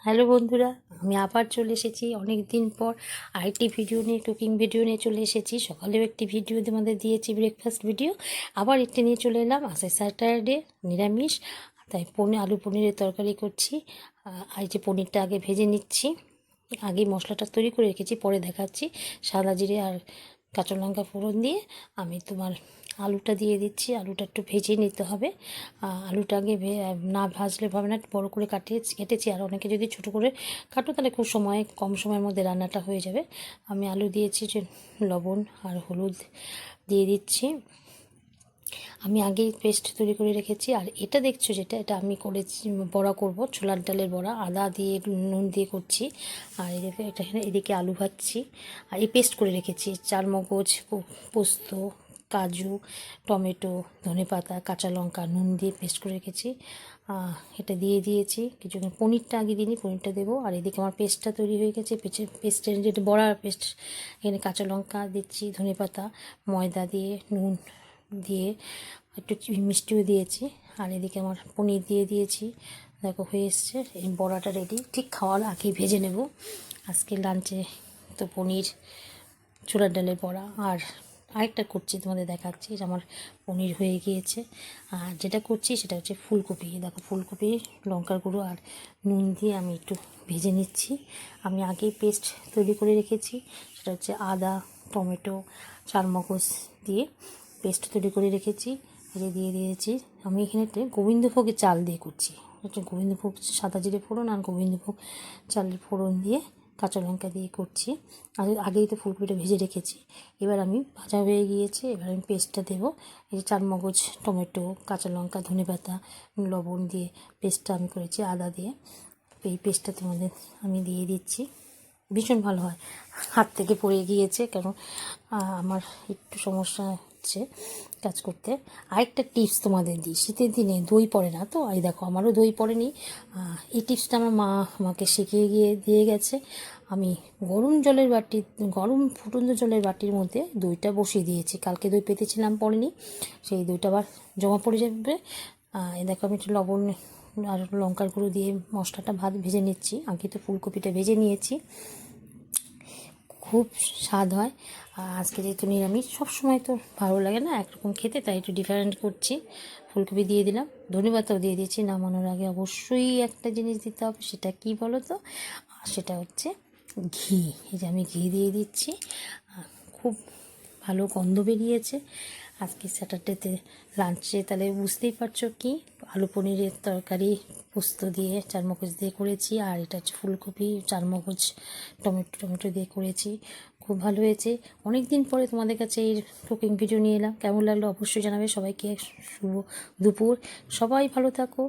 Hello বন্ধুরা, আমি আবার চলে এসেছি অনেক দিন পর আরেকটি ভিডিও নিয়ে, কুকিং ভিডিও নিয়ে চলে এসেছি। সকালেও একটি ভিডিও তোমাদের দিয়েছি, ব্রেকফাস্ট ভিডিও। আবার একটি নিয়ে চলে এলাম। আজকে স্যাটারডে, নিরামিষ, তাই আলু পনিরের তরকারি করছি। এই যে পনিরটা আগে ভেজে নিচ্ছি। আগে মশলাটা তৈরি করে রেখেছি, পরে দেখাচ্ছি। সাদা জিরে আর কাঁচা লঙ্কা ফোড়ন দিয়ে আমি আলুটা দিয়ে দিচ্ছি। আলুটা একটু ভেজে নিতে হবে। আলুটা আগে না ভাজলে হবে না। বড় করে কেটেছি, আর অনেকে যদি ছোট করে কাটো তাহলে খুব কম সময়ের মধ্যে রান্নাটা হয়ে যাবে। আমি আলু দিয়েছি, যে লবণ আর হলুদ দিয়ে দিচ্ছি। আমি আগেই পেস্ট তৈরি করে রেখেছি। আর এটা দেখছো যেটা, এটা আমি করেছি, বড়া করব, ছোলার ডালের বড়া, আদা দিয়ে নুন দিয়ে করছি। আর এদিকে আলু ভাজছি। আর এই পেস্ট করে রেখেছি চারমগজ, পোস্ত, কাজু, টমেটো, ধনেপাতা, কাঁচা লঙ্কা, নুন দিয়ে পেস্ট করে রেখেছি। এটা দিয়ে দিয়েছি। কিছুক্ষণ পনিরটা আগে দিইনি, পনিরটা দেবো। আর এদিকে আমার পেস্টটা তৈরি হয়ে গেছে। পেস্টের যেটা বড়ার পেস্ট, এখানে কাঁচা লঙ্কা দিচ্ছি, ধনেপাতা, ময়দা দিয়ে, নুন দিয়ে, একটু মিষ্টিও দিয়েছি। আর এদিকে আমার পনির দিয়ে দিয়েছি। দেখো হয়ে এসছে। এই বড়াটা রেডি। ঠিক খাওয়ার আগেই ভেজে নেব। আজকে লাঞ্চে তো পনির, ছোলার ডালের বড়া। আর আরেকটা করছি, তোমাদের দেখাচ্ছি যে আমার পনির হয়ে গিয়েছে। আর যেটা করছি সেটা হচ্ছে ফুলকপি। দেখো ফুলকপি, লঙ্কার গুঁড়ো আর নুন দিয়ে আমি একটু ভেজে নিচ্ছি। আমি আগেই পেস্ট তৈরি করে রেখেছি। সেটা হচ্ছে আদা, টমেটো, চারমগজ দিয়ে পেস্ট তৈরি করে রেখেছি। দিয়ে দিয়েছি। আমি এখানে গোবিন্দভোগের চাল দিয়ে করছি। হচ্ছে গোবিন্দভোগ সাদা জিরে ফোড়ন আর গোবিন্দভোগ চালের ফোড়ন দিয়ে কাঁচা লঙ্কা দিয়ে করছি। আগেই তো ফুলকপিটা ভেজে রেখেছি। এবার আমি ভাজা হয়ে গিয়েছে, এবার আমি পেস্টটা দেবো। এই যে চারমগজ, টমেটো, কাঁচা লঙ্কা, ধনেপাতা, লবণ দিয়ে পেস্টটা আমি করেছি, আদা দিয়ে। এই পেস্টটা তোমাদের আমি দিয়ে দিচ্ছি। ভীষণ ভালো হয়। হাত থেকে পড়ে গিয়েছে, কারণ আমার একটু সমস্যা হচ্ছে কাজ করতে। আরেকটা টিপস তোমাদের দিই, শীতের দিনে দই পড়ে না তো। এই দেখো আমারও দই পড়েনি। এই টিপসটা আমার মা আমাকে শিখিয়ে দিয়ে গেছে। আমি গরম ফুটন্ত জলের বাটির মধ্যে দইটা বসিয়ে দিয়েছি। কালকে দই পেতেছিলাম, পড়েনি। সেই দইটা আবার জমা পড়ে যাবে। এই দেখো আমি একটু লবণ আর লঙ্কার গুঁড়ো দিয়ে মশলাটা ভেজে নিচ্ছি। আগে তো ফুলকপিটা ভেজে নিয়েছি। খুব স্বাদ হয়। আজকে যেহেতু নিরামিষ, সবসময় তো ভালো লাগে না একরকম খেতে, তাই একটু ডিফারেন্ট করছি। ফুলকপি দিয়ে দিলাম, ধনেপাতাও দিয়ে দিয়েছি। নামানোর আগে অবশ্যই একটা জিনিস দিতে হবে, সেটা কি বলো তো? সেটা হচ্ছে ঘি। এই যে আমি ঘি দিয়ে দিচ্ছি। খুব ভালো গন্ধ বেরিয়েছে। আজকে স্যাটারডেতে লাঞ্চে তাহলে বুঝতেই পারছো কি, আলু পনিরের তরকারি পোস্ত দিয়ে, চারমগজ দিয়ে করেছি। আর এটা হচ্ছে ফুলকপি, চারমগজ, টমেটো দিয়ে করেছি। খুব ভালো হয়েছে। অনেক দিন পরে তোমাদের কাছে এই কুকিং ভিডিও নিয়ে এলাম। কেমন লাগলো অবশ্যই জানাবে। সবাইকে শুভ দুপুর। সবাই ভালো থাকো।